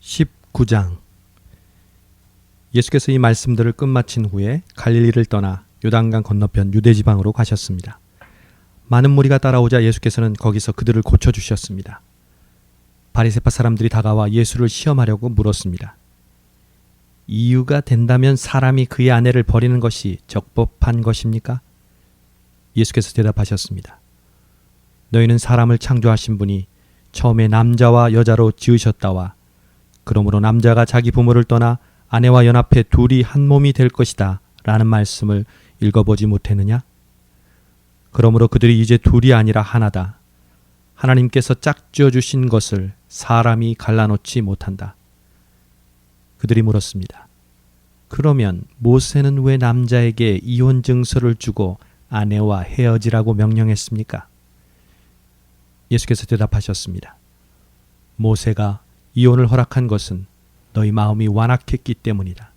19장. 예수께서 이 말씀들을 끝마친 후에 갈릴리를 떠나 요단강 건너편 유대 지방으로 가셨습니다. 많은 무리가 따라오자 예수께서는 거기서 그들을 고쳐주셨습니다. 바리새파 사람들이 다가와 예수를 시험하려고 물었습니다. 이유가 된다면 사람이 그의 아내를 버리는 것이 적법한 것입니까? 예수께서 대답하셨습니다. 너희는 사람을 창조하신 분이 처음에 남자와 여자로 지으셨다와 그러므로 남자가 자기 부모를 떠나 아내와 연합해 둘이 한 몸이 될 것이다 라는 말씀을 읽어보지 못했느냐? 그러므로 그들이 이제 둘이 아니라 하나다. 하나님께서 짝지어 주신 것을 사람이 갈라놓지 못한다. 그들이 물었습니다. 그러면 모세는 왜 남자에게 이혼 증서를 주고 아내와 헤어지라고 명령했습니까? 예수께서 대답하셨습니다. 모세가 이혼을 허락한 것은 너희 마음이 완악했기 때문이다.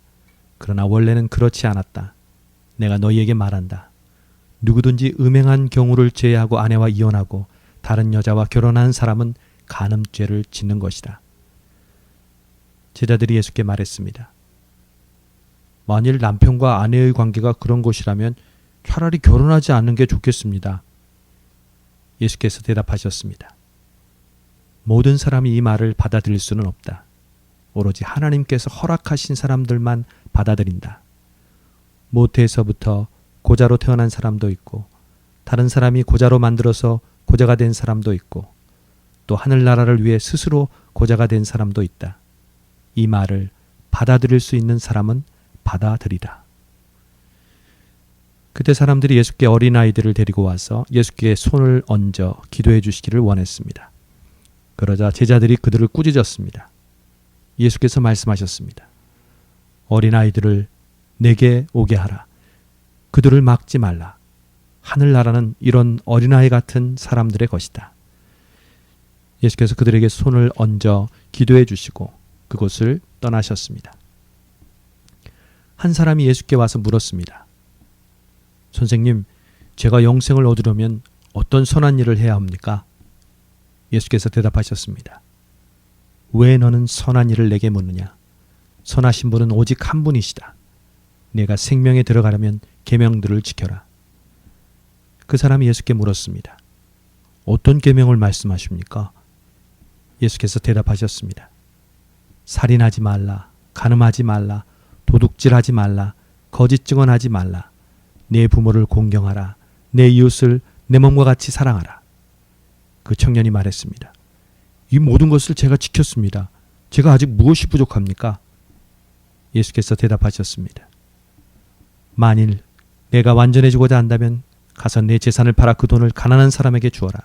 그러나 원래는 그렇지 않았다. 내가 너희에게 말한다. 누구든지 음행한 경우를 제외하고 아내와 이혼하고 다른 여자와 결혼한 사람은 간음죄를 짓는 것이다. 제자들이 예수께 말했습니다. 만일 남편과 아내의 관계가 그런 것이라면 차라리 결혼하지 않는 게 좋겠습니다. 예수께서 대답하셨습니다. 모든 사람이 이 말을 받아들일 수는 없다. 오로지 하나님께서 허락하신 사람들만 받아들인다. 모태에서부터 고자로 태어난 사람도 있고 다른 사람이 고자로 만들어서 고자가 된 사람도 있고 또 하늘나라를 위해 스스로 고자가 된 사람도 있다. 이 말을 받아들일 수 있는 사람은 받아들이라. 그때 사람들이 예수께 어린아이들을 데리고 와서 예수께 손을 얹어 기도해 주시기를 원했습니다. 그러자 제자들이 그들을 꾸짖었습니다. 예수께서 말씀하셨습니다. 어린아이들을 내게 오게 하라. 그들을 막지 말라. 하늘나라는 이런 어린아이 같은 사람들의 것이다. 예수께서 그들에게 손을 얹어 기도해 주시고 그곳을 떠나셨습니다. 한 사람이 예수께 와서 물었습니다. 선생님, 제가 영생을 얻으려면 어떤 선한 일을 해야 합니까? 예수께서 대답하셨습니다. 왜 너는 선한 일을 내게 묻느냐? 선하신 분은 오직 한 분이시다. 내가 생명에 들어가려면 계명들을 지켜라. 그 사람이 예수께 물었습니다. 어떤 계명을 말씀하십니까? 예수께서 대답하셨습니다. 살인하지 말라, 간음하지 말라, 도둑질하지 말라, 거짓 증언하지 말라, 내 부모를 공경하라, 내 이웃을 내 몸과 같이 사랑하라. 그 청년이 말했습니다. 이 모든 것을 제가 지켰습니다. 제가 아직 무엇이 부족합니까? 예수께서 대답하셨습니다. 만일 내가 완전해지고자 한다면 가서 내 재산을 팔아 그 돈을 가난한 사람에게 주어라.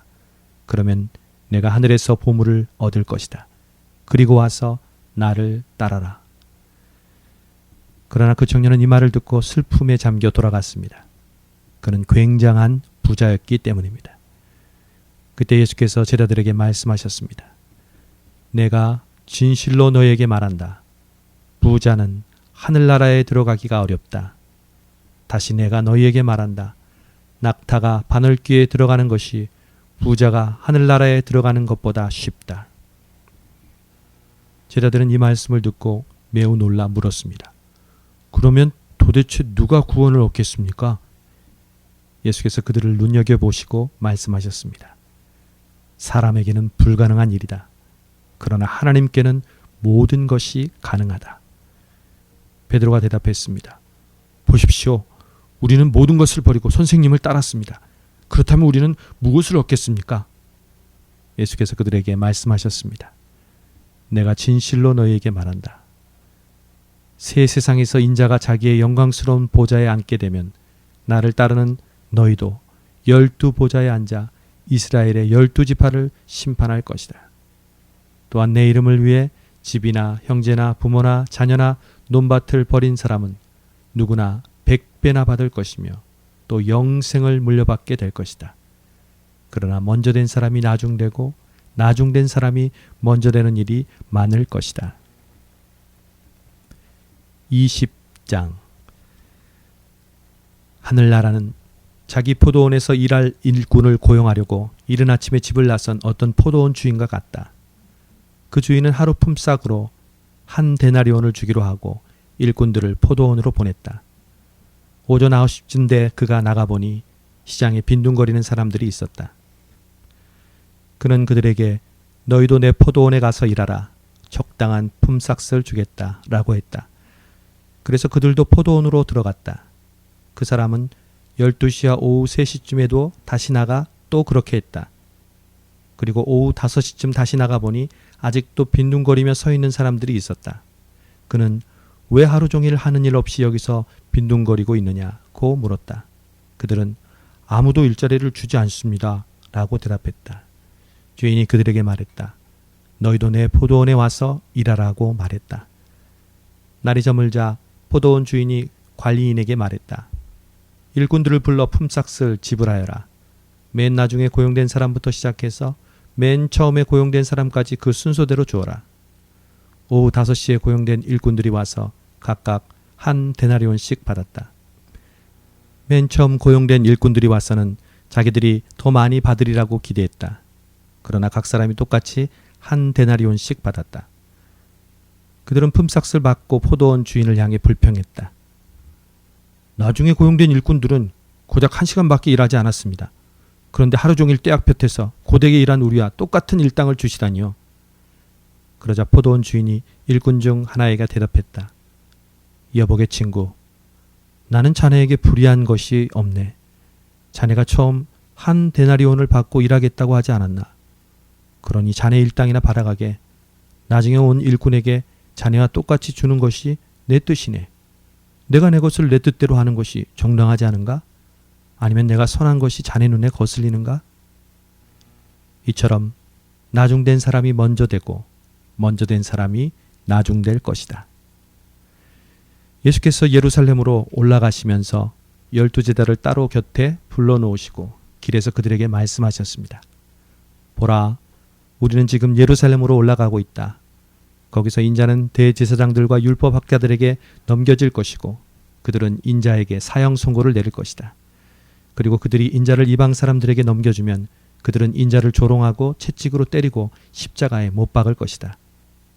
그러면 내가 하늘에서 보물을 얻을 것이다. 그리고 와서 나를 따라라. 그러나 그 청년은 이 말을 듣고 슬픔에 잠겨 돌아갔습니다. 그는 굉장한 부자였기 때문입니다. 그때 예수께서 제자들에게 말씀하셨습니다. 내가 진실로 너에게 말한다. 부자는 하늘나라에 들어가기가 어렵다. 다시 내가 너희에게 말한다. 낙타가 바늘귀에 들어가는 것이 부자가 하늘나라에 들어가는 것보다 쉽다. 제자들은 이 말씀을 듣고 매우 놀라 물었습니다. 그러면 도대체 누가 구원을 얻겠습니까? 예수께서 그들을 눈여겨보시고 말씀하셨습니다. 사람에게는 불가능한 일이다. 그러나 하나님께는 모든 것이 가능하다. 베드로가 대답했습니다. 보십시오. 우리는 모든 것을 버리고 선생님을 따랐습니다. 그렇다면 우리는 무엇을 얻겠습니까? 예수께서 그들에게 말씀하셨습니다. 내가 진실로 너희에게 말한다. 새 세상에서 인자가 자기의 영광스러운 보좌에 앉게 되면 나를 따르는 너희도 12보좌에 앉아 이스라엘의 12지파를 심판할 것이다. 또한 내 이름을 위해 집이나 형제나 부모나 자녀나 논밭을 버린 사람은 누구나 100배나 받을 것이며 또 영생을 물려받게 될 것이다. 그러나 먼저 된 사람이 나중되고 나중된 사람이 먼저 되는 일이 많을 것이다. 20장. 하늘나라는 자기 포도원에서 일할 일꾼을 고용하려고 이른 아침에 집을 나선 어떤 포도원 주인과 같다. 그 주인은 하루 품삯으로 한 데나리온을 주기로 하고 일꾼들을 포도원으로 보냈다. 오전 9시쯤 그가 나가보니 시장에 빈둥거리는 사람들이 있었다. 그는 그들에게 너희도 내 포도원에 가서 일하라. 적당한 품삯을 주겠다 라고 했다. 그래서 그들도 포도원으로 들어갔다. 그 사람은 12시와 오후 3시쯤에도 다시 나가 또 그렇게 했다. 그리고 오후 5시쯤 다시 나가보니 아직도 빈둥거리며 서 있는 사람들이 있었다. 그는 왜 하루 종일 하는 일 없이 여기서 빈둥거리고 있느냐고 물었다. 그들은 아무도 일자리를 주지 않습니다 라고 대답했다. 주인이 그들에게 말했다. 너희도 내 포도원에 와서 일하라고 말했다. 날이 저물자 포도원 주인이 관리인에게 말했다. 일꾼들을 불러 품삯을 지불하여라. 맨 나중에 고용된 사람부터 시작해서 맨 처음에 고용된 사람까지 그 순서대로 주어라. 오후 5시에 고용된 일꾼들이 와서 각각 한 데나리온씩 받았다. 맨 처음 고용된 일꾼들이 와서는 자기들이 더 많이 받으리라고 기대했다. 그러나 각 사람이 똑같이 한 데나리온씩 받았다. 그들은 품삯을 받고 포도원 주인을 향해 불평했다. 나중에 고용된 일꾼들은 고작 1시간밖에 일하지 않았습니다. 그런데 하루 종일 떼약볕에서 고되게 일한 우리와 똑같은 일당을 주시다니요. 그러자 포도원 주인이 일꾼 중 하나에게 대답했다. 여보게 친구, 나는 자네에게 불의한 것이 없네. 자네가 처음 한 데나리온을 받고 일하겠다고 하지 않았나. 그러니 자네 일당이나 받아가게. 나중에 온 일꾼에게 자네와 똑같이 주는 것이 내 뜻이네. 내가 내 것을 내 뜻대로 하는 것이 정당하지 않은가? 아니면 내가 선한 것이 자네 눈에 거슬리는가? 이처럼 나중된 사람이 먼저 되고 먼저 된 사람이 나중될 것이다. 예수께서 예루살렘으로 올라가시면서 12제자를 따로 곁에 불러놓으시고 길에서 그들에게 말씀하셨습니다. 보라, 우리는 지금 예루살렘으로 올라가고 있다. 거기서 인자는 대제사장들과 율법학자들에게 넘겨질 것이고 그들은 인자에게 사형 선고를 내릴 것이다. 그리고 그들이 인자를 이방 사람들에게 넘겨주면 그들은 인자를 조롱하고 채찍으로 때리고 십자가에 못 박을 것이다.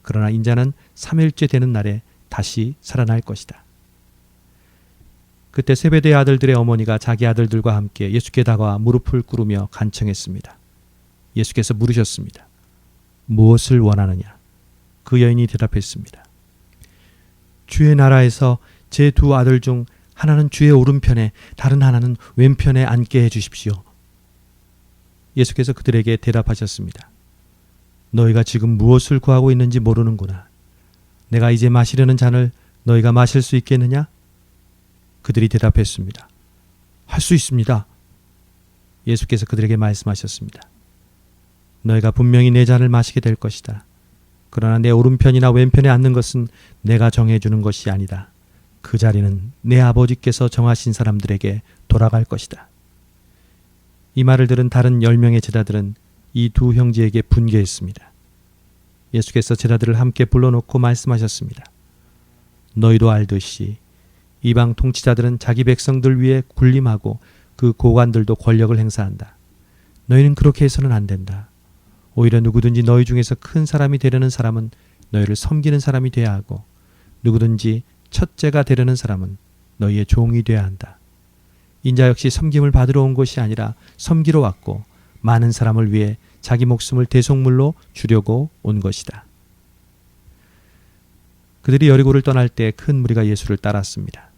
그러나 인자는 3일째 되는 날에 다시 살아날 것이다. 그때 세베대의 아들들의 어머니가 자기 아들들과 함께 예수께 다가와 무릎을 꿇으며 간청했습니다. 예수께서 물으셨습니다. 무엇을 원하느냐? 그 여인이 대답했습니다. 주의 나라에서 제 두 아들 중 하나는 주의 오른편에 다른 하나는 왼편에 앉게 해주십시오. 예수께서 그들에게 대답하셨습니다. 너희가 지금 무엇을 구하고 있는지 모르는구나. 내가 이제 마시려는 잔을 너희가 마실 수 있겠느냐? 그들이 대답했습니다. 할 수 있습니다. 예수께서 그들에게 말씀하셨습니다. 너희가 분명히 내 잔을 마시게 될 것이다. 그러나 내 오른편이나 왼편에 앉는 것은 내가 정해주는 것이 아니다. 그 자리는 내 아버지께서 정하신 사람들에게 돌아갈 것이다. 이 말을 들은 다른 10명의 제자들은 이 두 형제에게 분개했습니다. 예수께서 제자들을 함께 불러놓고 말씀하셨습니다. 너희도 알듯이 이방 통치자들은 자기 백성들 위에 군림하고 그 고관들도 권력을 행사한다. 너희는 그렇게 해서는 안 된다. 오히려 누구든지 너희 중에서 큰 사람이 되려는 사람은 너희를 섬기는 사람이 돼야 하고 누구든지 첫째가 되려는 사람은 너희의 종이 돼야 한다. 인자 역시 섬김을 받으러 온 것이 아니라 섬기러 왔고 많은 사람을 위해 자기 목숨을 대속물로 주려고 온 것이다. 그들이 여리고를 떠날 때 큰 무리가 예수를 따랐습니다.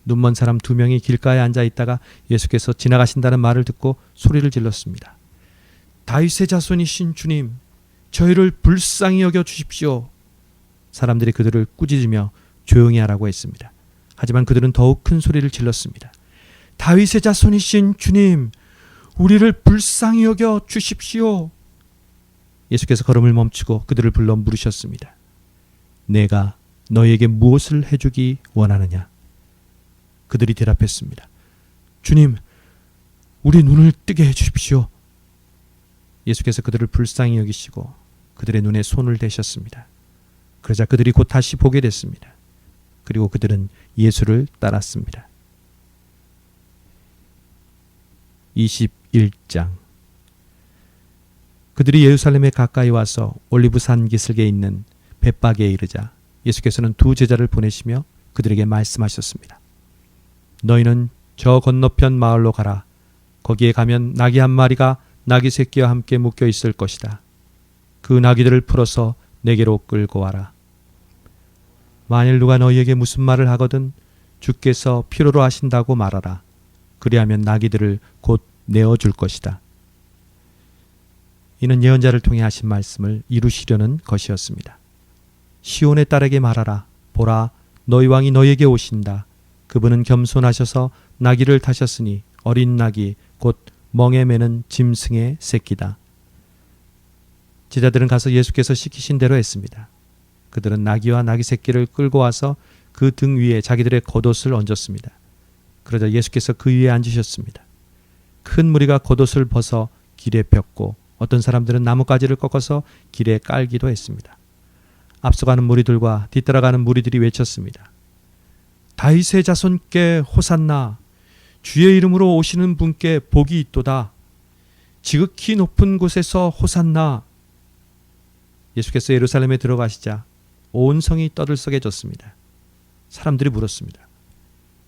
눈먼 사람 2명이 길가에 앉아 있다가 예수께서 지나가신다는 말을 듣고 소리를 질렀습니다. 다윗의 자손이신 주님, 저희를 불쌍히 여겨 주십시오. 사람들이 그들을 꾸짖으며 조용히 하라고 했습니다. 하지만 그들은 더욱 큰 소리를 질렀습니다. 다윗의 자손이신 주님, 우리를 불쌍히 여겨 주십시오. 예수께서 걸음을 멈추고 그들을 불러 물으셨습니다. 내가 너희에게 무엇을 해주기 원하느냐? 그들이 대답했습니다. 주님, 우리 눈을 뜨게 해주십시오. 예수께서 그들을 불쌍히 여기시고 그들의 눈에 손을 대셨습니다. 그러자 그들이 곧 다시 보게 됐습니다. 그리고 그들은 예수를 따랐습니다. 21장. 그들이 예루살렘에 가까이 와서 올리브산 기슭에 있는 벳박에 이르자 예수께서는 두 제자를 보내시며 그들에게 말씀하셨습니다. 너희는 저 건너편 마을로 가라. 거기에 가면 나귀 한 마리가 나귀 새끼와 함께 묶여 있을 것이다. 그 나귀들을 풀어서 내게로 끌고 와라. 만일 누가 너희에게 무슨 말을 하거든 주께서 필요로 하신다고 말하라. 그리하면 나귀들을 곧 내어줄 것이다. 이는 예언자를 통해 하신 말씀을 이루시려는 것이었습니다. 시온의 딸에게 말하라. 보라, 너희 왕이 너희에게 오신다. 그분은 겸손하셔서 나귀를 타셨으니 어린 나귀 곧 멍에 매는 짐승의 새끼다. 제자들은 가서 예수께서 시키신 대로 했습니다. 그들은 나귀와 나귀 새끼를 끌고 와서 그 등 위에 자기들의 겉옷을 얹었습니다. 그러자 예수께서 그 위에 앉으셨습니다. 큰 무리가 겉옷을 벗어 길에 폈고 어떤 사람들은 나뭇가지를 꺾어서 길에 깔기도 했습니다. 앞서가는 무리들과 뒤따라가는 무리들이 외쳤습니다. 다윗의 자손께 호산나, 주의 이름으로 오시는 분께 복이 있도다. 지극히 높은 곳에서 호산나. 예수께서 예루살렘에 들어가시자 온 성이 떠들썩해졌습니다. 사람들이 물었습니다.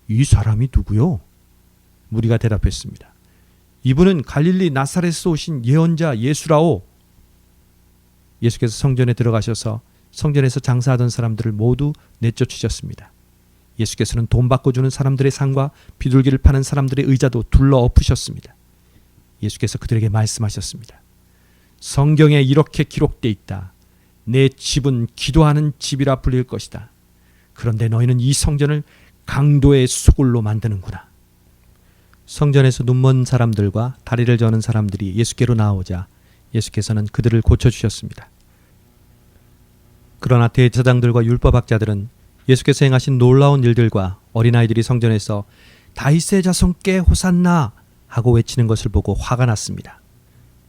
이 사람이 누구요? 무리가 대답했습니다. 이분은 갈릴리 나사렛에서 오신 예언자 예수라오. 예수께서 성전에 들어가셔서 성전에서 장사하던 사람들을 모두 내쫓으셨습니다. 예수께서는 돈 받고 주는 사람들의 상과 비둘기를 파는 사람들의 의자도 둘러 엎으셨습니다. 예수께서 그들에게 말씀하셨습니다. 성경에 이렇게 기록되어 있다. 내 집은 기도하는 집이라 불릴 것이다. 그런데 너희는 이 성전을 강도의 수굴로 만드는구나. 성전에서 눈먼 사람들과 다리를 저는 사람들이 예수께로 나오자 예수께서는 그들을 고쳐주셨습니다. 그러나 대제사장들과 율법학자들은 예수께서 행하신 놀라운 일들과 어린아이들이 성전에서 다윗의 자손께 호산나 하고 외치는 것을 보고 화가 났습니다.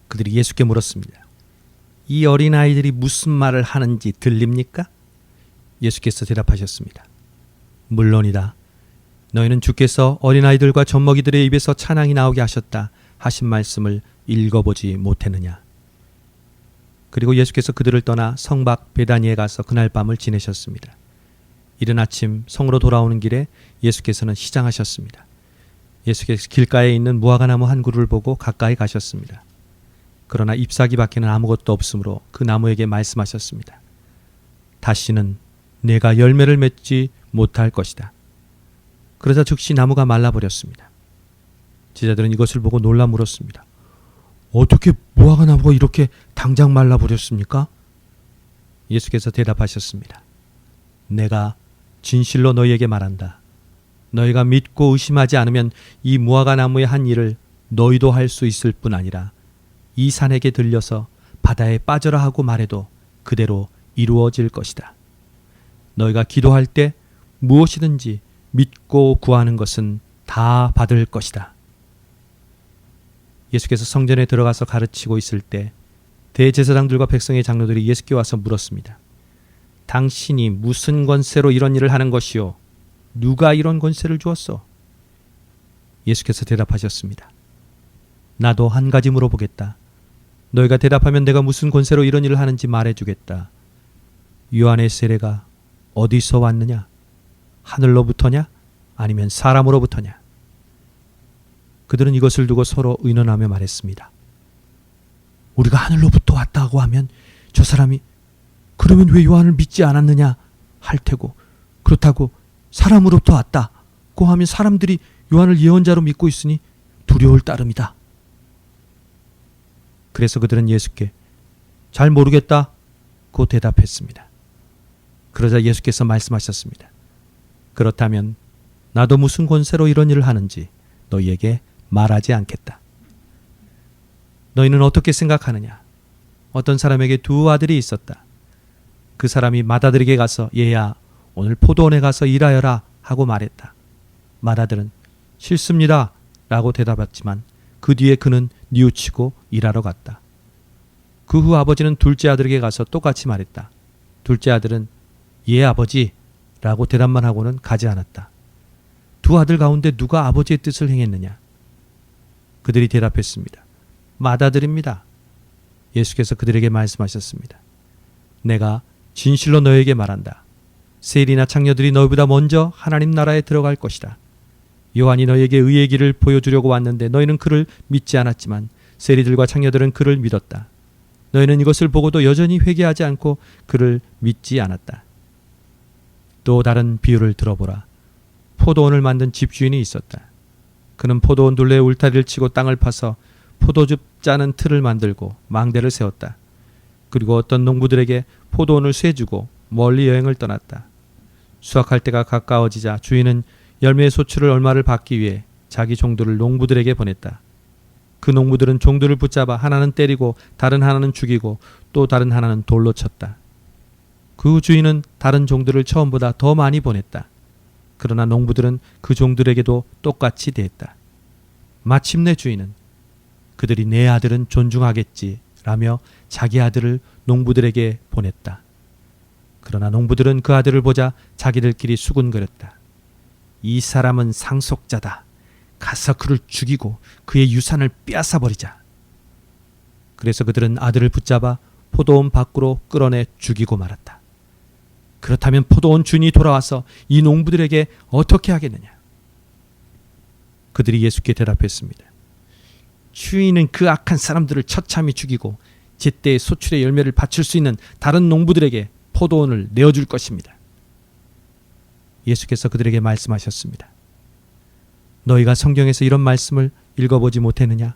그들이 예수께 물었습니다. 이 어린아이들이 무슨 말을 하는지 들립니까? 예수께서 대답하셨습니다. 물론이다. 너희는 주께서 어린아이들과 젖먹이들의 입에서 찬양이 나오게 하셨다 하신 말씀을 읽어보지 못했느냐. 그리고 예수께서 그들을 떠나 성 밖 베다니에 가서 그날 밤을 지내셨습니다. 이른 아침 성으로 돌아오는 길에 예수께서는 시장하셨습니다. 예수께서 길가에 있는 무화과나무 한 그루를 보고 가까이 가셨습니다. 그러나 잎사귀 밖에는 아무것도 없으므로 그 나무에게 말씀하셨습니다. 다시는 내가 열매를 맺지 못할 것이다. 그러자 즉시 나무가 말라버렸습니다. 제자들은 이것을 보고 놀라 물었습니다. 어떻게 무화과나무가 이렇게 당장 말라버렸습니까? 예수께서 대답하셨습니다. 내가 진실로 너희에게 말한다. 너희가 믿고 의심하지 않으면 이 무화과나무의 한 일을 너희도 할 수 있을 뿐 아니라 이 산에게 들려서 바다에 빠져라 하고 말해도 그대로 이루어질 것이다. 너희가 기도할 때 무엇이든지 믿고 구하는 것은 다 받을 것이다. 예수께서 성전에 들어가서 가르치고 있을 때 대제사장들과 백성의 장로들이 예수께 와서 물었습니다. 당신이 무슨 권세로 이런 일을 하는 것이요? 누가 이런 권세를 주었소? 예수께서 대답하셨습니다. 나도 한 가지 물어보겠다. 너희가 대답하면 내가 무슨 권세로 이런 일을 하는지 말해주겠다. 요한의 세례가 어디서 왔느냐? 하늘로부터냐? 아니면 사람으로부터냐? 그들은 이것을 두고 서로 의논하며 말했습니다. 우리가 하늘로부터 왔다고 하면 저 사람이 그러면 왜 요한을 믿지 않았느냐 할 테고, 그렇다고 사람으로부터 왔다고 하면 사람들이 요한을 예언자로 믿고 있으니 두려울 따름이다. 그래서 그들은 예수께 잘 모르겠다고 대답했습니다. 그러자 예수께서 말씀하셨습니다. 그렇다면 나도 무슨 권세로 이런 일을 하는지 너희에게 말하지 않겠다. 너희는 어떻게 생각하느냐? 어떤 사람에게 두 아들이 있었다. 그 사람이 맏아들에게 가서 얘야 오늘 포도원에 가서 일하여라 하고 말했다. 맏아들은 싫습니다 라고 대답했지만 그 뒤에 그는 뉘우치고 일하러 갔다. 그 후 아버지는 둘째 아들에게 가서 똑같이 말했다. 둘째 아들은 예 아버지 라고 대답만 하고는 가지 않았다. 두 아들 가운데 누가 아버지의 뜻을 행했느냐? 그들이 대답했습니다. 맏아들입니다. 예수께서 그들에게 말씀하셨습니다. 내가 진실로 너에게 말한다. 세리나 창녀들이 너희보다 먼저 하나님 나라에 들어갈 것이다. 요한이 너희에게 의의 길을 보여주려고 왔는데 너희는 그를 믿지 않았지만 세리들과 창녀들은 그를 믿었다. 너희는 이것을 보고도 여전히 회개하지 않고 그를 믿지 않았다. 또 다른 비유를 들어보라. 포도원을 만든 집주인이 있었다. 그는 포도원 둘레에 울타리를 치고 땅을 파서 포도즙 짜는 틀을 만들고 망대를 세웠다. 그리고 어떤 농부들에게 포도원을 쇠주고 멀리 여행을 떠났다. 수확할 때가 가까워지자 주인은 열매의 소출을 얼마를 받기 위해 자기 종들을 농부들에게 보냈다. 그 농부들은 종들을 붙잡아 하나는 때리고 다른 하나는 죽이고 또 다른 하나는 돌로 쳤다. 그 주인은 다른 종들을 처음보다 더 많이 보냈다. 그러나 농부들은 그 종들에게도 똑같이 대했다. 마침내 주인은 그들이 내 아들은 존중하겠지 라며 자기 아들을 농부들에게 보냈다. 그러나 농부들은 그 아들을 보자 자기들끼리 수군거렸다. 이 사람은 상속자다. 가서 그를 죽이고 그의 유산을 빼앗아 버리자. 그래서 그들은 아들을 붙잡아 포도원 밖으로 끌어내 죽이고 말았다. 그렇다면 포도원 주인이 돌아와서 이 농부들에게 어떻게 하겠느냐? 그들이 예수께 대답했습니다. 주인은 그 악한 사람들을 처참히 죽이고 제때의 소출의 열매를 바칠 수 있는 다른 농부들에게 포도원을 내어줄 것입니다. 예수께서 그들에게 말씀하셨습니다. 너희가 성경에서 이런 말씀을 읽어보지 못했느냐?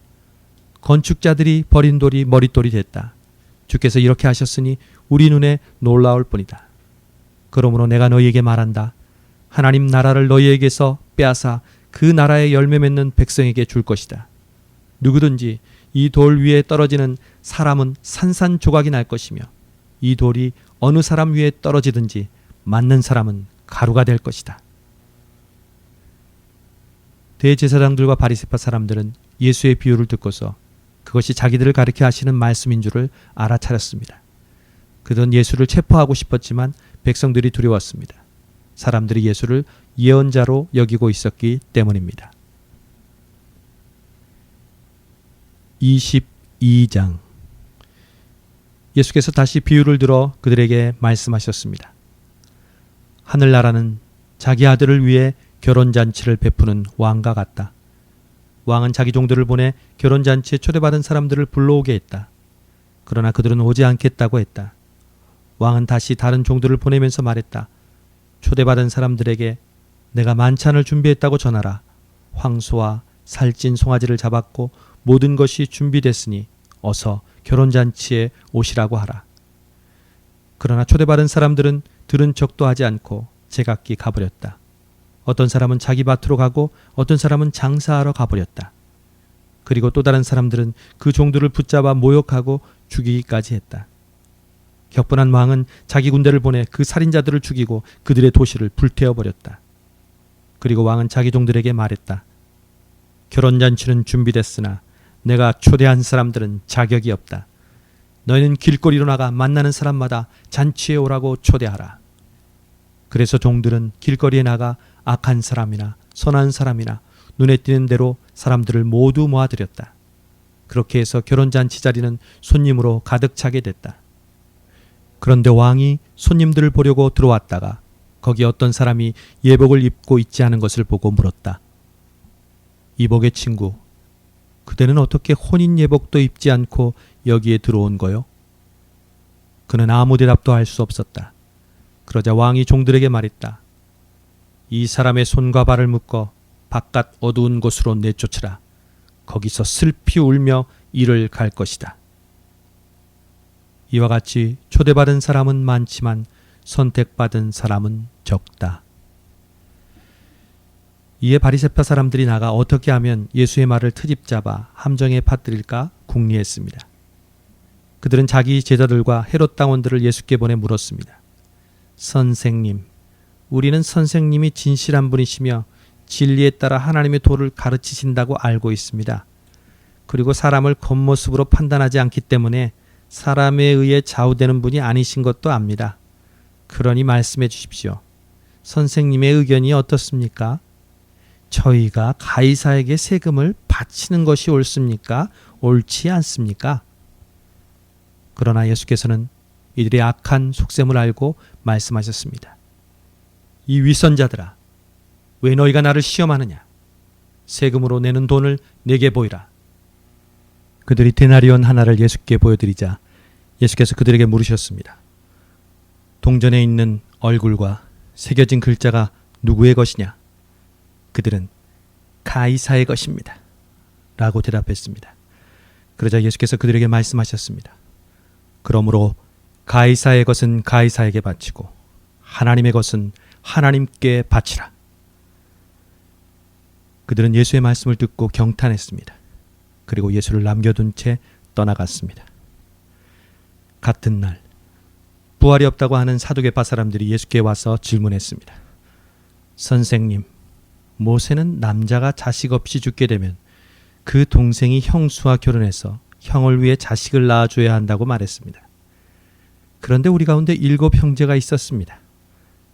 건축자들이 버린 돌이 머릿돌이 됐다. 주께서 이렇게 하셨으니 우리 눈에 놀라울 뿐이다. 그러므로 내가 너희에게 말한다. 하나님 나라를 너희에게서 빼앗아 그 나라의 열매 맺는 백성에게 줄 것이다. 누구든지 이 돌 위에 떨어지는 사람은 산산조각이 날 것이며 이 돌이 어느 사람 위에 떨어지든지 맞는 사람은 가루가 될 것이다. 대제사장들과 바리새파 사람들은 예수의 비유를 듣고서 그것이 자기들을 가리켜 하시는 말씀인 줄을 알아차렸습니다. 그들은 예수를 체포하고 싶었지만 백성들이 두려웠습니다. 사람들이 예수를 예언자로 여기고 있었기 때문입니다. 22장 예수께서 다시 비유를 들어 그들에게 말씀하셨습니다. 하늘나라는 자기 아들을 위해 결혼잔치를 베푸는 왕과 같다. 왕은 자기 종들을 보내 결혼잔치에 초대받은 사람들을 불러오게 했다. 그러나 그들은 오지 않겠다고 했다. 왕은 다시 다른 종들을 보내면서 말했다. 초대받은 사람들에게 내가 만찬을 준비했다고 전하라. 황소와 살찐 송아지를 잡았고 모든 것이 준비됐으니 어서 결혼잔치에 오시라고 하라. 그러나 초대받은 사람들은 들은 척도 하지 않고 제각기 가버렸다. 어떤 사람은 자기 밭으로 가고 어떤 사람은 장사하러 가버렸다. 그리고 또 다른 사람들은 그 종들을 붙잡아 모욕하고 죽이기까지 했다. 격분한 왕은 자기 군대를 보내 그 살인자들을 죽이고 그들의 도시를 불태워버렸다. 그리고 왕은 자기 종들에게 말했다. 결혼잔치는 준비됐으나 내가 초대한 사람들은 자격이 없다. 너희는 길거리로 나가 만나는 사람마다 잔치에 오라고 초대하라. 그래서 종들은 길거리에 나가 악한 사람이나 선한 사람이나 눈에 띄는 대로 사람들을 모두 모아들였다. 그렇게 해서 결혼잔치 자리는 손님으로 가득 차게 됐다. 그런데 왕이 손님들을 보려고 들어왔다가 거기 어떤 사람이 예복을 입고 있지 않은 것을 보고 물었다. 이복의 친구, 그대는 어떻게 혼인 예복도 입지 않고 여기에 들어온 거요? 그는 아무 대답도 할 수 없었다. 그러자 왕이 종들에게 말했다. 이 사람의 손과 발을 묶어 바깥 어두운 곳으로 내쫓으라. 거기서 슬피 울며 이를 갈 것이다. 이와 같이 초대받은 사람은 많지만 선택받은 사람은 적다. 이에 바리새파 사람들이 나가 어떻게 하면 예수의 말을 트집잡아 함정에 빠뜨릴까 궁리했습니다. 그들은 자기 제자들과 헤롯 당원들을 예수께 보내 물었습니다. 선생님, 우리는 선생님이 진실한 분이시며 진리에 따라 하나님의 도를 가르치신다고 알고 있습니다. 그리고 사람을 겉모습으로 판단하지 않기 때문에 사람에 의해 좌우되는 분이 아니신 것도 압니다. 그러니 말씀해 주십시오. 선생님의 의견이 어떻습니까? 저희가 가이사에게 세금을 바치는 것이 옳습니까? 옳지 않습니까? 그러나 예수께서는 이들의 악한 속셈을 알고 말씀하셨습니다. 이 위선자들아, 왜 너희가 나를 시험하느냐? 세금으로 내는 돈을 내게 보이라. 그들이 데나리온 하나를 예수께 보여드리자 예수께서 그들에게 물으셨습니다. 동전에 있는 얼굴과 새겨진 글자가 누구의 것이냐? 그들은 가이사의 것입니다. 라고 대답했습니다. 그러자 예수께서 그들에게 말씀하셨습니다. 그러므로 가이사의 것은 가이사에게 바치고 하나님의 것은 하나님께 바치라. 그들은 예수의 말씀을 듣고 경탄했습니다. 그리고 예수를 남겨둔 채 떠나갔습니다. 같은 날 부활이 없다고 하는 사두개파 사람들이 예수께 와서 질문했습니다. 선생님, 모세는 남자가 자식 없이 죽게 되면 그 동생이 형수와 결혼해서 형을 위해 자식을 낳아줘야 한다고 말했습니다. 그런데 우리 가운데 7 형제가 있었습니다.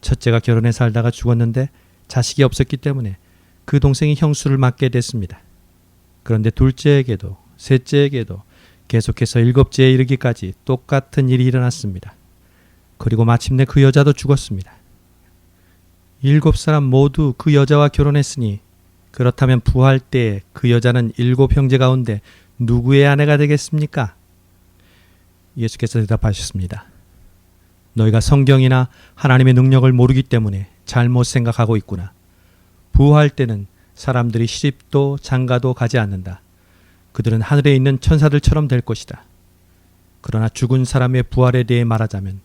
첫째가 결혼해 살다가 죽었는데 자식이 없었기 때문에 그 동생이 형수를 맡게 됐습니다. 그런데 둘째에게도 셋째에게도 계속해서 7째에 이르기까지 똑같은 일이 일어났습니다. 그리고 마침내 그 여자도 죽었습니다. 7사람 모두 그 여자와 결혼했으니 그렇다면 부활 때에 그 여자는 7 형제 가운데 누구의 아내가 되겠습니까? 예수께서 대답하셨습니다. 너희가 성경이나 하나님의 능력을 모르기 때문에 잘못 생각하고 있구나. 부활 때는 사람들이 시집도 장가도 가지 않는다. 그들은 하늘에 있는 천사들처럼 될 것이다. 그러나 죽은 사람의 부활에 대해 말하자면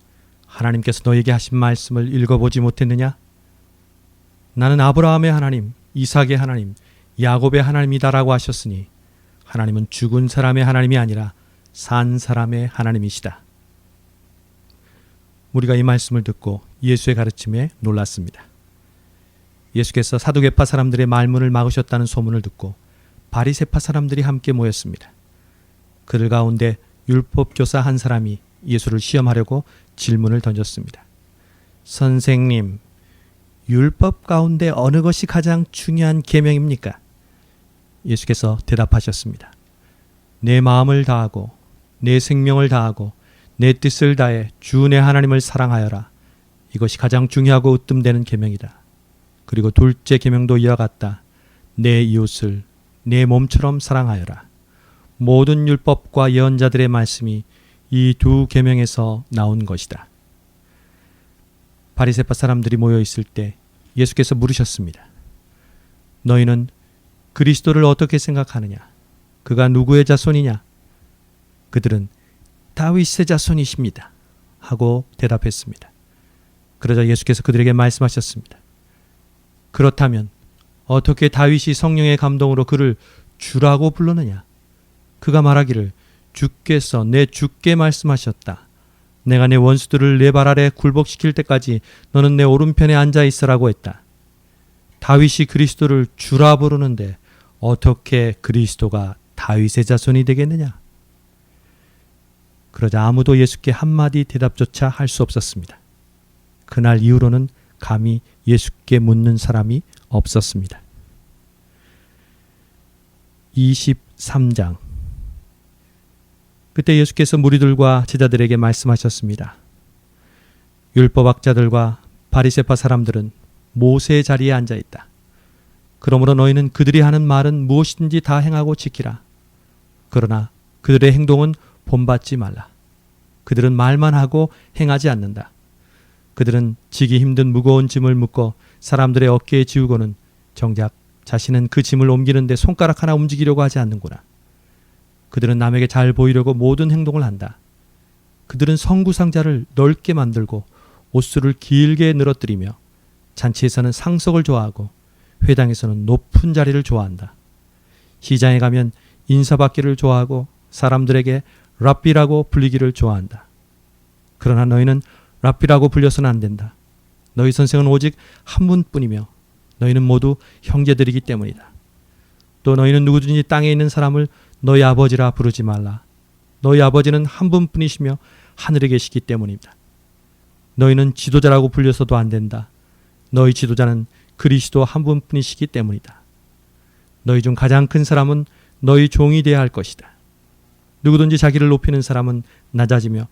하나님께서 너에게 하신 말씀을 읽어보지 못했느냐? 나는 아브라함의 하나님, 이삭의 하나님, 야곱의 하나님이다라고 하셨으니 하나님은 죽은 사람의 하나님이 아니라 산 사람의 하나님이시다. 우리가 이 말씀을 듣고 예수의 가르침에 놀랐습니다. 예수께서 사두개파 사람들의 말문을 막으셨다는 소문을 듣고 바리새파 사람들이 함께 모였습니다. 그들 가운데 율법교사 한 사람이 예수를 시험하려고 질문을 던졌습니다. 선생님, 율법 가운데 어느 것이 가장 중요한 계명입니까? 예수께서 대답하셨습니다. 내 마음을 다하고 내 생명을 다하고 내 뜻을 다해 주 내 하나님을 사랑하여라. 이것이 가장 중요하고 으뜸되는 계명이다. 그리고 둘째 계명도 이와 같다. 내 이웃을 내 몸처럼 사랑하여라. 모든 율법과 예언자들의 말씀이 이 2 계명에서 나온 것이다. 바리새파 사람들이 모여 있을 때 예수께서 물으셨습니다. 너희는 그리스도를 어떻게 생각하느냐? 그가 누구의 자손이냐? 그들은 다윗의 자손이십니다. 하고 대답했습니다. 그러자 예수께서 그들에게 말씀하셨습니다. 그렇다면 어떻게 다윗이 성령의 감동으로 그를 주라고 불렀느냐? 그가 말하기를 주께서 내 주께 말씀하셨다. 내가 내 원수들을 내 발 아래 굴복시킬 때까지 너는 내 오른편에 앉아 있으라고 했다. 다윗이 그리스도를 주라 부르는데 어떻게 그리스도가 다윗의 자손이 되겠느냐? 그러자 아무도 예수께 한마디 대답조차 할 수 없었습니다. 그날 이후로는 감히 예수께 묻는 사람이 없었습니다. 23장. 그때 예수께서 무리들과 제자들에게 말씀하셨습니다. 율법학자들과 바리새파 사람들은 모세의 자리에 앉아 있다. 그러므로 너희는 그들이 하는 말은 무엇이든지 다 행하고 지키라. 그러나 그들의 행동은 본받지 말라. 그들은 말만 하고 행하지 않는다. 그들은 지기 힘든 무거운 짐을 묶어 사람들의 어깨에 지우고는 정작 자신은 그 짐을 옮기는데 손가락 하나 움직이려고 하지 않는구나. 그들은 남에게 잘 보이려고 모든 행동을 한다. 그들은 성구상자를 넓게 만들고 옷수를 길게 늘어뜨리며 잔치에서는 상석을 좋아하고 회당에서는 높은 자리를 좋아한다. 시장에 가면 인사받기를 좋아하고 사람들에게 랍비라고 불리기를 좋아한다. 그러나 너희는 랍비라고 불려서는 안 된다. 너희 선생은 오직 한 분뿐이며 너희는 모두 형제들이기 때문이다. 또 너희는 누구든지 땅에 있는 사람을 너희 아버지라 부르지 말라. 너희 아버지는 한 분뿐이시며 하늘에 계시기 때문이다. 너희는 지도자라고 불려서도 안 된다. 너희 지도자는 그리스도 한 분뿐이시기 때문이다. 너희 중 가장 큰 사람은 너희 종이 되어야 할 것이다. 누구든지 자기를 높이는 사람은 낮아지며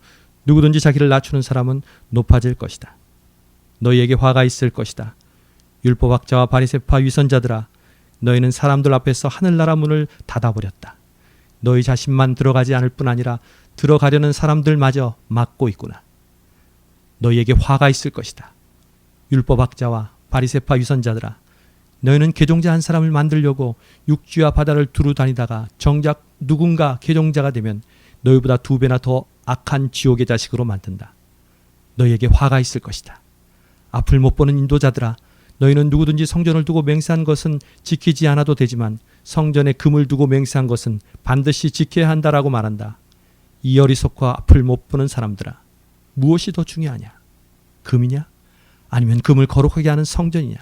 누구든지 자기를 낮추는 사람은 높아질 것이다. 너희에게 화가 있을 것이다. 율법학자와 바리새파 위선자들아, 너희는 사람들 앞에서 하늘나라 문을 닫아버렸다. 너희 자신만 들어가지 않을 뿐 아니라 들어가려는 사람들마저 막고 있구나. 너희에게 화가 있을 것이다. 율법학자와 바리새파 위선자들아, 너희는 개종자 한 사람을 만들려고 육지와 바다를 두루 다니다가 정작 누군가 개종자가 되면 너희보다 2배나 더 악한 지옥의 자식으로 만든다. 너희에게 화가 있을 것이다. 앞을 못 보는 인도자들아, 너희는 누구든지 성전을 두고 맹세한 것은 지키지 않아도 되지만 성전에 금을 두고 맹세한 것은 반드시 지켜야 한다라고 말한다. 이 어리석고 앞을 못 보는 사람들아, 무엇이 더 중요하냐? 금이냐? 아니면 금을 거룩하게 하는 성전이냐?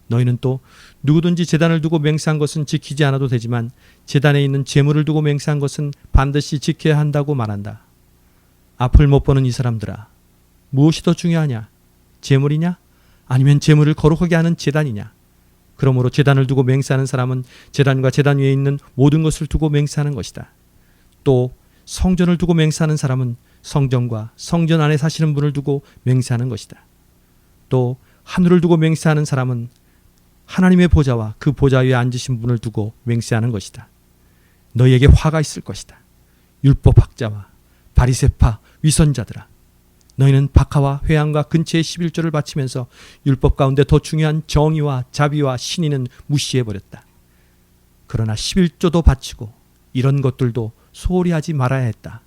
너희는 또 누구든지 제단을 두고 맹세한 것은 지키지 않아도 되지만 제단에 있는 제물을 두고 맹세한 것은 반드시 지켜야 한다고 말한다. 앞을 못 보는 이 사람들아, 무엇이 더 중요하냐? 제물이냐? 아니면 제물을 거룩하게 하는 제단이냐? 그러므로 제단을 두고 맹세하는 사람은 제단과 제단 위에 있는 모든 것을 두고 맹세하는 것이다. 또 성전을 두고 맹세하는 사람은 성전과 성전 안에 사시는 분을 두고 맹세하는 것이다. 또 하늘을 두고 맹세하는 사람은 하나님의 보좌와 그 보좌 위에 앉으신 분을 두고 맹세하는 것이다. 너희에게 화가 있을 것이다. 율법학자와 바리새파 위선자들아, 너희는 박하와 회양과 근처의 11조를 바치면서 율법 가운데 더 중요한 정의와 자비와 신의는 무시해버렸다. 그러나 11조도 바치고 이런 것들도 소홀히 하지 말아야 했다.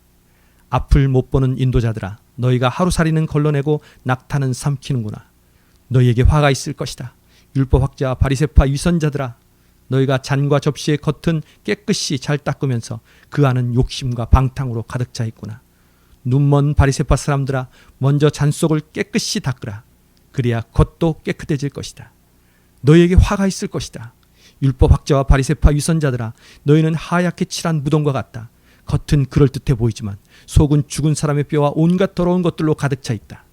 앞을 못 보는 인도자들아, 너희가 하루살이는 걸러내고 낙타는 삼키는구나. 너희에게 화가 있을 것이다. 율법학자 바리새파 위선자들아, 너희가 잔과 접시의 겉은 깨끗이 잘 닦으면서 그 안은 욕심과 방탕으로 가득 차 있구나. 눈먼 바리새파 사람들아, 먼저 잔 속을 깨끗이 닦으라. 그래야 겉도 깨끗해질 것이다. 너희에게 화가 있을 것이다. 율법학자와 바리새파 위선자들아, 너희는 하얗게 칠한 무덤과 같다. 겉은 그럴듯해 보이지만 속은 죽은 사람의 뼈와 온갖 더러운 것들로 가득 차 있다.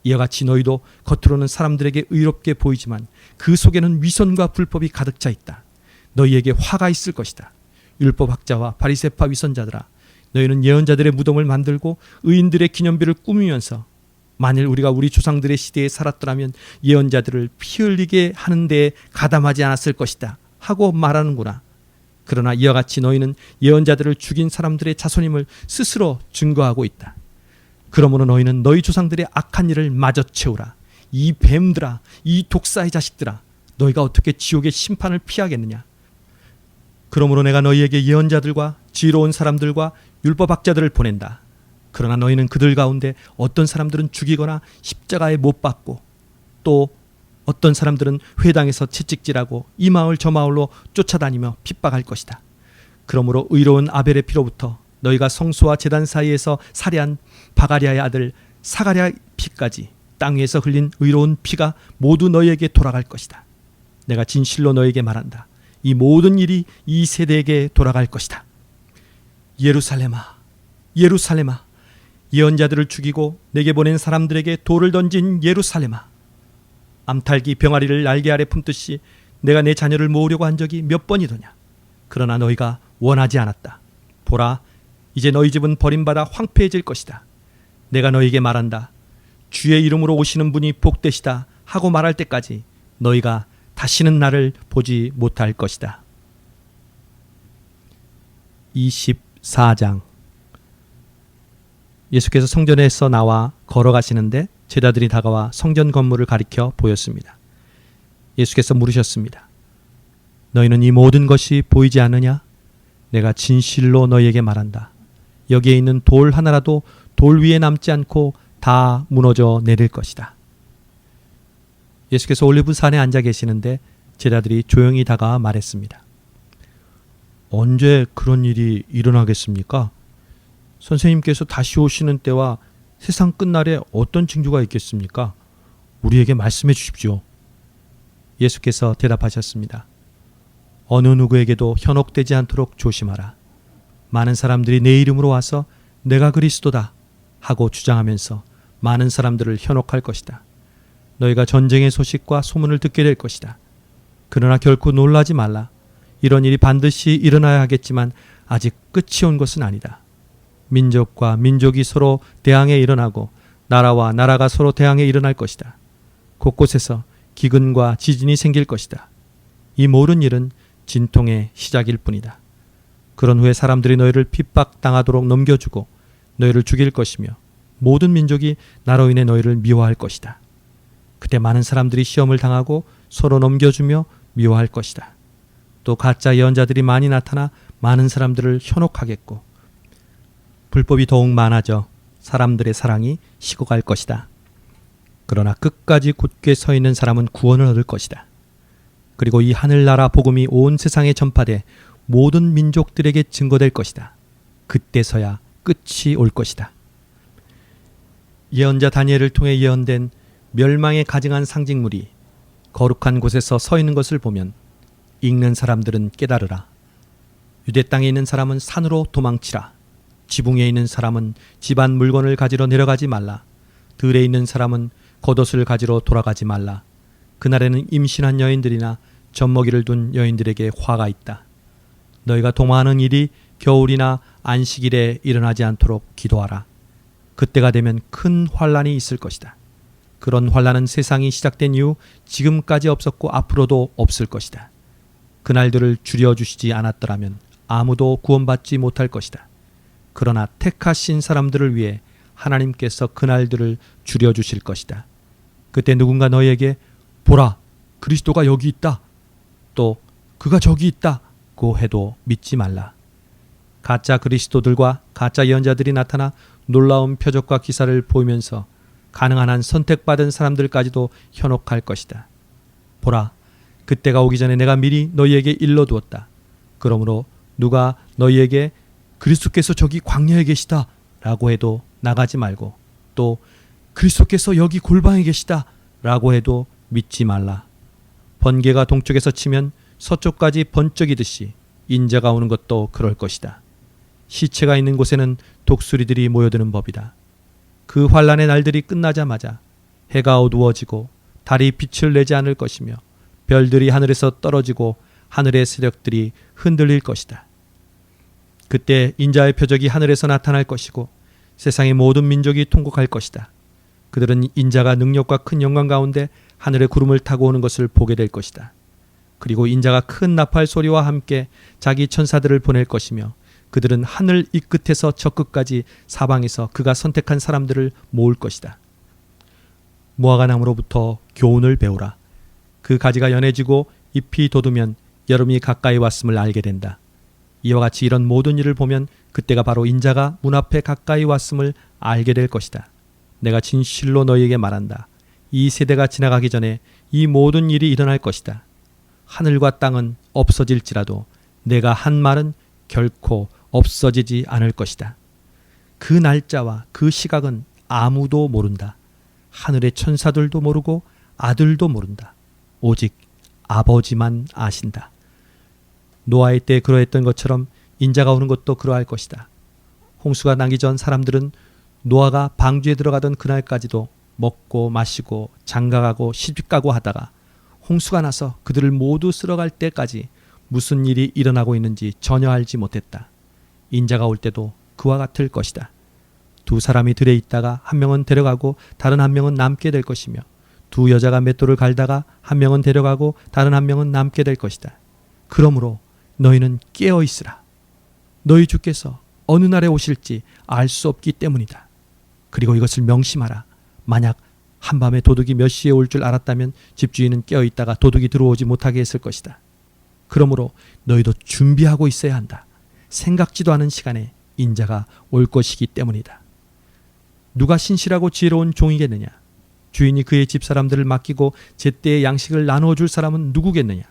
이와 같이 너희도 겉으로는 사람들에게 의롭게 보이지만 그 속에는 위선과 불법이 가득 차 있다. 너희에게 화가 있을 것이다. 율법학자와 바리새파 위선자들아, 너희는 예언자들의 무덤을 만들고 의인들의 기념비를 꾸미면서 만일 우리가 우리 조상들의 시대에 살았더라면 예언자들을 피 흘리게 하는 데에 가담하지 않았을 것이다 하고 말하는구나. 그러나 이와 같이 너희는 예언자들을 죽인 사람들의 자손임을 스스로 증거하고 있다. 그러므로 너희는 너희 조상들의 악한 일을 마저 채우라. 이 뱀들아, 이 독사의 자식들아, 너희가 어떻게 지옥의 심판을 피하겠느냐? 그러므로 내가 너희에게 예언자들과 지혜로운 사람들과 율법학자들을 보낸다. 그러나 너희는 그들 가운데 어떤 사람들은 죽이거나 십자가에 못 박고, 또 어떤 사람들은 회당에서 채찍질하고 이 마을 저 마을로 쫓아다니며 핍박할 것이다. 그러므로 의로운 아벨의 피로부터 너희가 성소와 제단 사이에서 살해한 바가랴의 아들 사가랴 피까지 땅 위에서 흘린 의로운 피가 모두 너희에게 돌아갈 것이다. 내가 진실로 너희에게 말한다. 이 모든 일이 이 세대에게 돌아갈 것이다. 예루살렘아, 예루살렘아, 예언자들을 죽이고 내게 보낸 사람들에게 돌을 던진 예루살렘아, 암탉이 병아리를 날개 아래 품듯이 내가 내 자녀를 모으려고 한 적이 몇 번이더냐. 그러나 너희가 원하지 않았다. 보라, 이제 너희 집은 버림받아 황폐해질 것이다. 내가 너희에게 말한다. 주의 이름으로 오시는 분이 복되시다 하고 말할 때까지 너희가 다시는 나를 보지 못할 것이다. 24장. 예수께서 성전에서 나와 걸어가시는데 제자들이 다가와 성전 건물을 가리켜 보였습니다. 예수께서 물으셨습니다. 너희는 이 모든 것이 보이지 않느냐? 내가 진실로 너희에게 말한다. 여기에 있는 돌 하나라도 돌 위에 남지 않고 다 무너져 내릴 것이다. 예수께서 올리브산에 앉아 계시는데 제자들이 조용히 다가와 말했습니다. 언제 그런 일이 일어나겠습니까? 선생님께서 다시 오시는 때와 세상 끝날에 어떤 징조가 있겠습니까? 우리에게 말씀해 주십시오. 예수께서 대답하셨습니다. 어느 누구에게도 현혹되지 않도록 조심하라. 많은 사람들이 내 이름으로 와서 내가 그리스도다 하고 주장하면서 많은 사람들을 현혹할 것이다. 너희가 전쟁의 소식과 소문을 듣게 될 것이다. 그러나 결코 놀라지 말라. 이런 일이 반드시 일어나야 하겠지만 아직 끝이 온 것은 아니다. 민족과 민족이 서로 대항해 일어나고 나라와 나라가 서로 대항해 일어날 것이다. 곳곳에서 기근과 지진이 생길 것이다. 이 모든 일은 진통의 시작일 뿐이다. 그런 후에 사람들이 너희를 핍박당하도록 넘겨주고 너희를 죽일 것이며 모든 민족이 나로 인해 너희를 미워할 것이다. 그때 많은 사람들이 시험을 당하고 서로 넘겨주며 미워할 것이다. 또 가짜 예언자들이 많이 나타나 많은 사람들을 현혹하겠고 불법이 더욱 많아져 사람들의 사랑이 식어갈 것이다. 그러나 끝까지 굳게 서 있는 사람은 구원을 얻을 것이다. 그리고 이 하늘나라 복음이 온 세상에 전파돼 모든 민족들에게 증거될 것이다. 그때서야 끝이 올 것이다. 예언자 다니엘을 통해 예언된 멸망에 가증한 상징물이 거룩한 곳에서 서 있는 것을 보면 읽는 사람들은 깨달으라. 유대 땅에 있는 사람은 산으로 도망치라. 지붕에 있는 사람은 집안 물건을 가지러 내려가지 말라. 들에 있는 사람은 겉옷을 가지러 돌아가지 말라. 그날에는 임신한 여인들이나 젖먹이를 둔 여인들에게 화가 있다. 너희가 도망하는 일이 겨울이나 안식일에 일어나지 않도록 기도하라. 그때가 되면 큰 환란이 있을 것이다. 그런 환란은 세상이 시작된 이후 지금까지 없었고 앞으로도 없을 것이다. 그날들을 줄여주시지 않았더라면 아무도 구원받지 못할 것이다. 그러나 택하신 사람들을 위해 하나님께서 그날들을 줄여주실 것이다. 그때 누군가 너희에게 보라, 그리스도가 여기 있다. 또 그가 저기 있다고 해도 믿지 말라. 가짜 그리스도들과 가짜 예언자들이 나타나 놀라운 표적과 기사를 보이면서 가능한 한 선택받은 사람들까지도 현혹할 것이다. 보라, 그때가 오기 전에 내가 미리 너희에게 일러두었다. 그러므로 누가 너희에게 그리스도께서 저기 광야에 계시다 라고 해도 나가지 말고 또 그리스도께서 여기 골방에 계시다 라고 해도 믿지 말라. 번개가 동쪽에서 치면 서쪽까지 번쩍이듯이 인자가 오는 것도 그럴 것이다. 시체가 있는 곳에는 독수리들이 모여드는 법이다. 그 환란의 날들이 끝나자마자 해가 어두워지고 달이 빛을 내지 않을 것이며 별들이 하늘에서 떨어지고 하늘의 세력들이 흔들릴 것이다. 그때 인자의 표적이 하늘에서 나타날 것이고 세상의 모든 민족이 통곡할 것이다. 그들은 인자가 능력과 큰 영광 가운데 하늘의 구름을 타고 오는 것을 보게 될 것이다. 그리고 인자가 큰 나팔 소리와 함께 자기 천사들을 보낼 것이며 그들은 하늘 이 끝에서 저 끝까지 사방에서 그가 선택한 사람들을 모을 것이다. 무화과 나무로부터 교훈을 배우라. 그 가지가 연해지고 잎이 돋으면 여름이 가까이 왔음을 알게 된다. 이와 같이 이런 모든 일을 보면 그때가 바로 인자가 문 앞에 가까이 왔음을 알게 될 것이다. 내가 진실로 너희에게 말한다. 이 세대가 지나가기 전에 이 모든 일이 일어날 것이다. 하늘과 땅은 없어질지라도 내가 한 말은 결코 없어지지 않을 것이다. 그 날짜와 그 시각은 아무도 모른다. 하늘의 천사들도 모르고 아들도 모른다. 오직 아버지만 아신다. 노아의 때 그러했던 것처럼 인자가 오는 것도 그러할 것이다. 홍수가 나기 전 사람들은 노아가 방주에 들어가던 그날까지도 먹고 마시고 장가가고 시집가고 하다가 홍수가 나서 그들을 모두 쓸어갈 때까지 무슨 일이 일어나고 있는지 전혀 알지 못했다. 인자가 올 때도 그와 같을 것이다. 두 사람이 들에 있다가 한 명은 데려가고 다른 한 명은 남게 될 것이며 두 여자가 맷돌을 갈다가 한 명은 데려가고 다른 한 명은 남게 될 것이다. 그러므로 너희는 깨어 있으라. 너희 주께서 어느 날에 오실지 알 수 없기 때문이다. 그리고 이것을 명심하라. 만약 한밤에 도둑이 몇 시에 올 줄 알았다면 집주인은 깨어 있다가 도둑이 들어오지 못하게 했을 것이다. 그러므로 너희도 준비하고 있어야 한다. 생각지도 않은 시간에 인자가 올 것이기 때문이다. 누가 신실하고 지혜로운 종이겠느냐? 주인이 그의 집사람들을 맡기고 제때의 양식을 나누어 줄 사람은 누구겠느냐?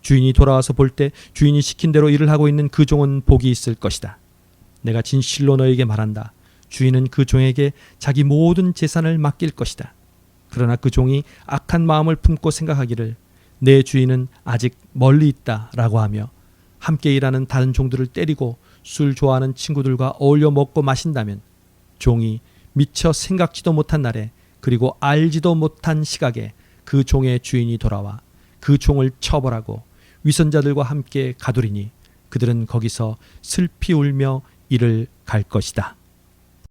주인이 돌아와서 볼 때 주인이 시킨 대로 일을 하고 있는 그 종은 복이 있을 것이다. 내가 진실로 너에게 말한다. 주인은 그 종에게 자기 모든 재산을 맡길 것이다. 그러나 그 종이 악한 마음을 품고 생각하기를 내 주인은 아직 멀리 있다 라고 하며 함께 일하는 다른 종들을 때리고 술 좋아하는 친구들과 어울려 먹고 마신다면 종이 미처 생각지도 못한 날에 그리고 알지도 못한 시각에 그 종의 주인이 돌아와 그 종을 처벌하고 위선자들과 함께 가두리니 그들은 거기서 슬피 울며 이를 갈 것이다.